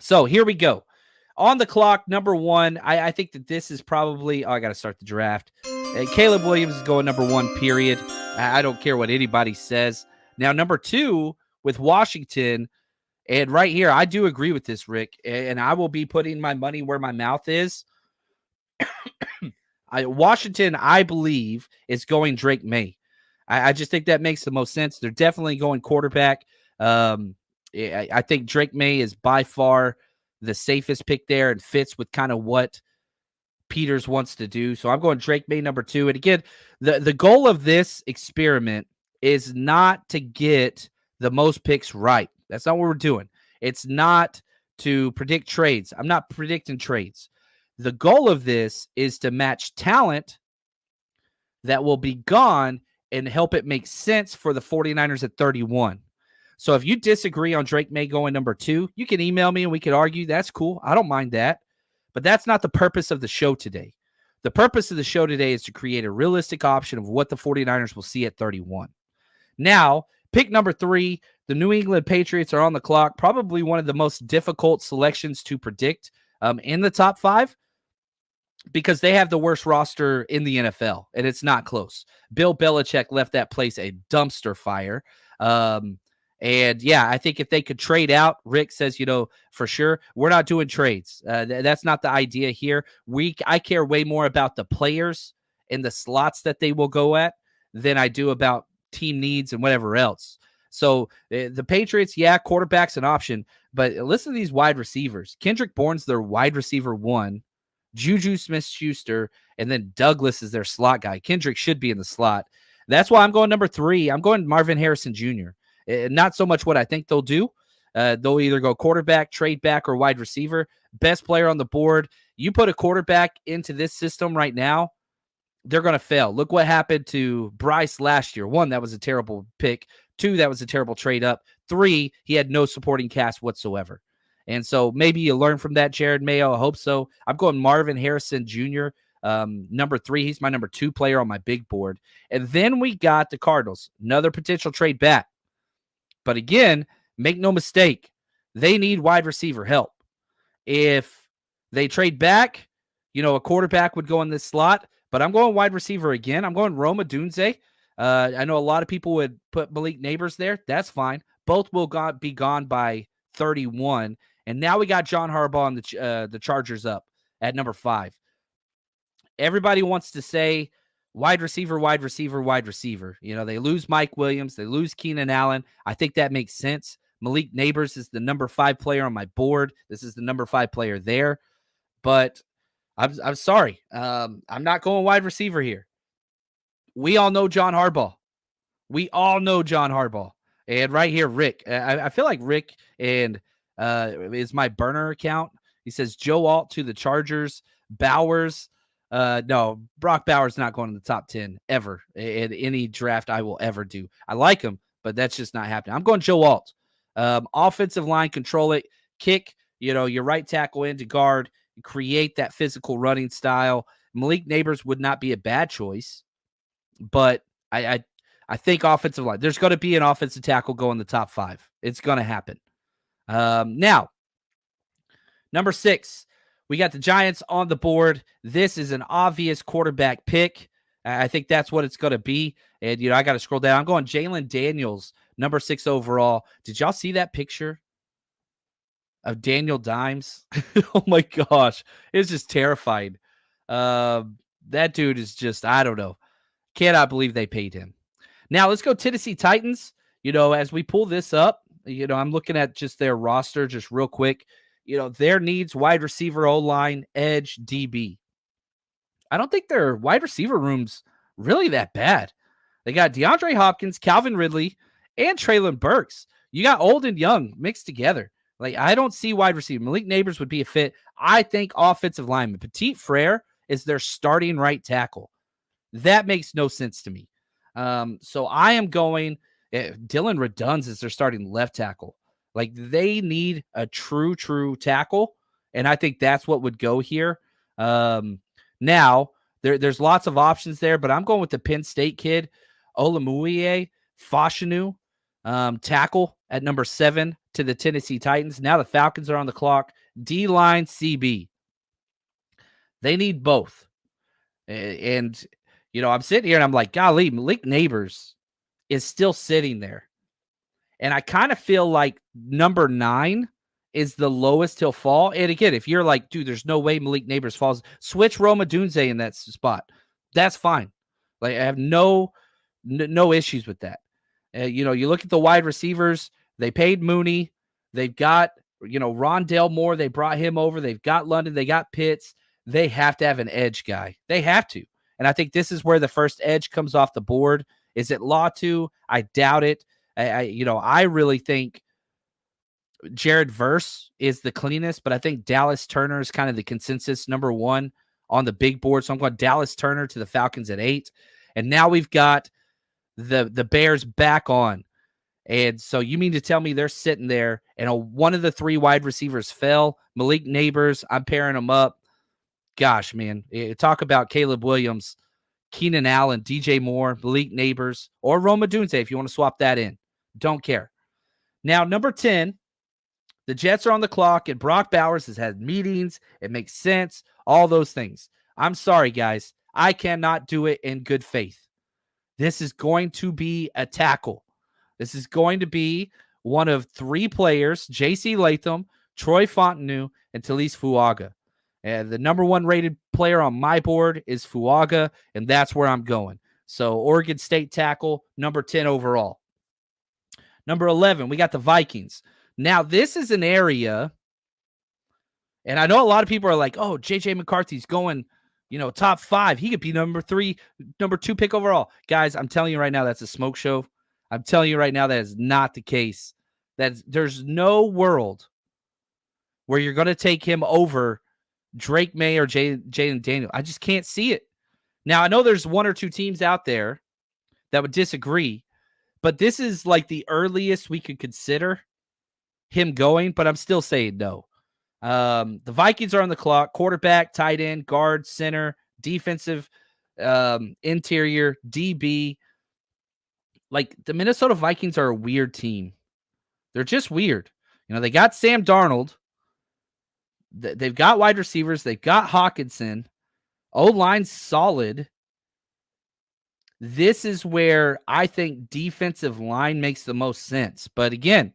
So here we go. On the clock, number one, I think that this is probably, I got to start the draft. Caleb Williams is going number one, period. I don't care what anybody says. Now, number two with Washington, and right here, I do agree with this, Rick, and I will be putting my money where my mouth is. Washington, I believe, is going Drake May. I just think that makes the most sense. They're definitely going quarterback. I think Drake May is by far the safest pick there and fits with kind of what Peters wants to do. So I'm going Drake May number two. And again, the goal of this experiment is not to get the most picks right. That's not what we're doing. It's not to predict trades. I'm not predicting trades. The goal of this is to match talent that will be gone and help it make sense for the 49ers at 31. So if you disagree on Drake May going number two, you can email me and we could argue. That's cool. I don't mind that. But that's not the purpose of the show today. The purpose of the show today is to create a realistic option of what the 49ers will see at 31. Now, pick number three, the New England Patriots are on the clock. Probably one of the most difficult selections to predict in the top five because they have the worst roster in the NFL, and it's not close. Bill Belichick left that place a dumpster fire. And yeah, I think if they could trade out, Rick says, for sure, we're not doing trades. That's not the idea here. I care way more about the players and the slots that they will go at than I do about team needs and whatever else. So the Patriots, yeah, quarterback's an option, but listen to these wide receivers. Kendrick Bourne's their wide receiver one, Juju Smith-Schuster, and then Douglas is their slot guy. Kendrick should be in the slot. That's why I'm going number three. I'm going Marvin Harrison Jr. Not so much what I think they'll do. They'll either go quarterback, trade back, or wide receiver. Best player on the board. You put a quarterback into this system right now, they're going to fail. Look what happened to Bryce last year. One, that was a terrible pick. Two, that was a terrible trade up. Three, he had no supporting cast whatsoever. And so maybe you learn from that, Jared Mayo. I hope so. I'm going Marvin Harrison Jr., number three. He's my number two player on my big board. And then we got the Cardinals, another potential trade back. But again, make no mistake, they need wide receiver help. If they trade back, a quarterback would go in this slot, but I'm going wide receiver again. I'm going Rome Odunze. I know a lot of people would put Malik Neighbors there. That's fine. Both will be gone by 31. And now we got John Harbaugh and the Chargers up at number 5. Everybody wants to say wide receiver, wide receiver, wide receiver. They lose Mike Williams. They lose Keenan Allen. I think that makes sense. Malik Neighbors is the number 5 player on my board. This is the number 5 player there. But I'm sorry. I'm not going wide receiver here. We all know John Harbaugh. And right here, Rick. I feel like Rick and is my burner account. He says Joe Alt to the Chargers. Bowers. No, Brock Bowers not going in the top 10 ever in any draft I will ever do. I like him, but that's just not happening. I'm going Joe Alt. Offensive line, control it, kick, your right tackle into guard, create that physical running style. Malik Neighbors would not be a bad choice, but I think offensive line, there's going to be an offensive tackle go in the top 5. It's going to happen. Now, number 6, we got the Giants on the board. This is an obvious quarterback pick. I think that's what it's going to be. And, I got to scroll down. I'm going Jalen Daniels, number 6 overall. Did y'all see that picture of Daniel Dimes? Oh, my gosh. It's just terrifying. That dude is just, I don't know. Cannot believe they paid him. Now, let's go Tennessee Titans. As we pull this up, I'm looking at just their roster just real quick. Their needs, wide receiver, O-line, edge, DB. I don't think their wide receiver room's really that bad. They got DeAndre Hopkins, Calvin Ridley, and Treylon Burks. You got old and young mixed together. I don't see wide receiver. Malik Neighbors would be a fit. I think offensive lineman. Petit Frere is their starting right tackle. That makes no sense to me. So I am going Dylan Redunz is their starting left tackle. They need a true tackle, and I think that's what would go here. Now, there's lots of options there, but I'm going with the Penn State kid, Olamuye Fashanu, tackle at number 7 to the Tennessee Titans. Now the Falcons are on the clock. D-line, CB. They need both. And, I'm sitting here and I'm like, golly, Malik Neighbors is still sitting there. And I kind of feel like number 9 is the lowest he'll fall. And again, if you're like, dude, there's no way Malik Neighbors falls, switch Rome Odunze in that spot. That's fine. Like, I have no issues with that. You look at the wide receivers, they paid Mooney. They've got, Rondell Moore. They brought him over. They've got London. They got Pitts. They have to have an edge guy. They have to. And I think this is where the first edge comes off the board. Is it Latu? I doubt it. I really think Jared Verse is the cleanest, but I think Dallas Turner is kind of the consensus number 1 on the big board. So I'm going Dallas Turner to the Falcons at 8. And now we've got the Bears back on. And so you mean to tell me they're sitting there and one of the 3 wide receivers fell? Malik Neighbors, I'm pairing them up. Gosh, man, talk about Caleb Williams, Keenan Allen, DJ Moore, Malik Neighbors, or Rome Odunze if you want to swap that in. Don't care. Now, number 10, the Jets are on the clock, and Brock Bowers has had meetings. It makes sense, all those things. I'm sorry, guys. I cannot do it in good faith. This is going to be a tackle. This is going to be one of 3 players, J.C. Latham, Troy Fontenot, and Talise Fuaga. And the number 1 rated player on my board is Fuaga, and that's where I'm going. So Oregon State tackle, number 10 overall. Number 11, we got the Vikings. Now, this is an area, and I know a lot of people are like, oh, J.J. McCarthy's going, top 5. He could be number 2 pick overall. Guys, I'm telling you right now, that's a smoke show. I'm telling you right now, that is not the case. There's no world where you're going to take him over Drake May or Jaden Daniel. I just can't see it. Now, I know there's 1 or 2 teams out there that would disagree, but this is like the earliest we could consider him going, but I'm still saying no. The Vikings are on the clock. Quarterback, tight end, guard, center, defensive, interior, DB. Like, the Minnesota Vikings are a weird team. They're just weird. They got Sam Darnold. They've got wide receivers. They've got Hawkinson. O-line's solid. This is where I think defensive line makes the most sense. But again,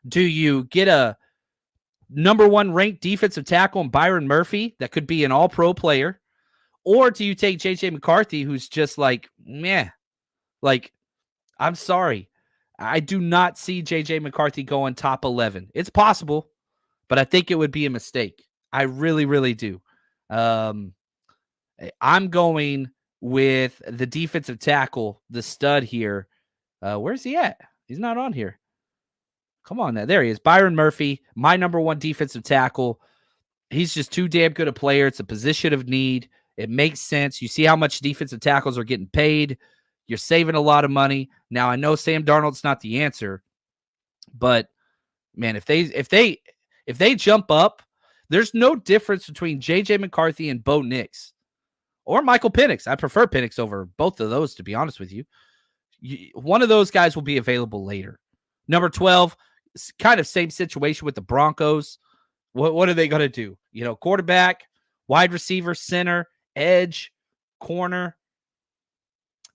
do you get a number 1 ranked defensive tackle in Byron Murphy that could be an all-pro player? Or do you take J.J. McCarthy, who's just like, meh? Like, I'm sorry. I do not see J.J. McCarthy going top 11. It's possible, but I think it would be a mistake. I really, really do. I'm going with the defensive tackle, the stud here. Where's he at? He's not on here. Come on now. There he is. Byron Murphy, my number 1 defensive tackle. He's just too damn good a player. It's a position of need. It makes sense. You see how much defensive tackles are getting paid. You're saving a lot of money. Now, I know Sam Darnold's not the answer, but man, if they jump up, there's no difference between J.J. McCarthy and Bo Nix or Michael Penix. I prefer Penix over both of those, to be honest with you. One of those guys will be available later. Number 12, kind of same situation with the Broncos. What are they going to do? Quarterback, wide receiver, center, edge, corner.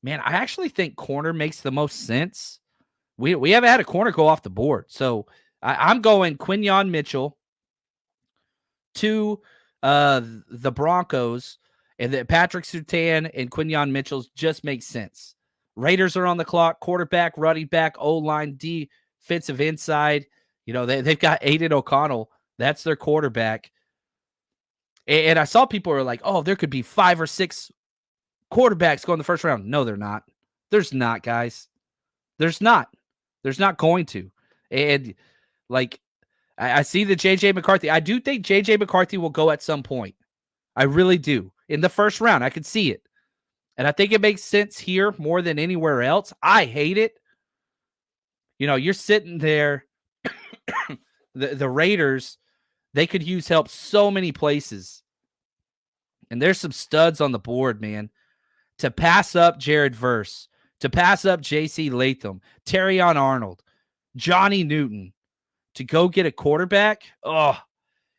Man, I actually think corner makes the most sense. We haven't had a corner go off the board. So I'm going Quinyon Mitchell to the Broncos, and then Patrick Surtain and Quinyon Mitchell just makes sense. Raiders are on the clock. Quarterback, running back, O-line, defensive inside. They've got Aiden O'Connell. That's their quarterback. And I saw people were like, oh, there could be 5 or 6 quarterbacks going the first round. No, they're not. There's not, guys. There's not. There's not going to. And like, I see the J.J. McCarthy. I do think J.J. McCarthy will go at some point. I really do. In the first round, I could see it. And I think it makes sense here more than anywhere else. I hate it. You're sitting there. the Raiders, they could use help so many places. And there's some studs on the board, man. To pass up Jared Verse, to pass up J.C. Latham, Terrion Arnold, Johnny Newton to go get a quarterback,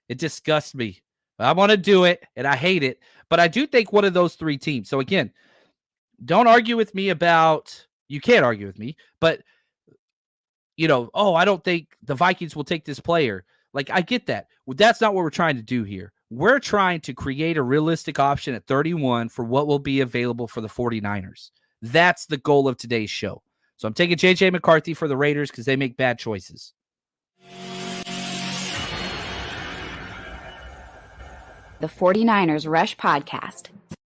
it disgusts me. I want to do it, and I hate it. But I do think one of those three teams. So, again, don't argue with me about – you can't argue with me. But, I don't think the Vikings will take this player. Like, I get that. Well, that's not what we're trying to do here. We're trying to create a realistic option at 31 for what will be available for the 49ers. That's the goal of today's show. So I'm taking J.J. McCarthy for the Raiders because they make bad choices. The 49ers Rush Podcast.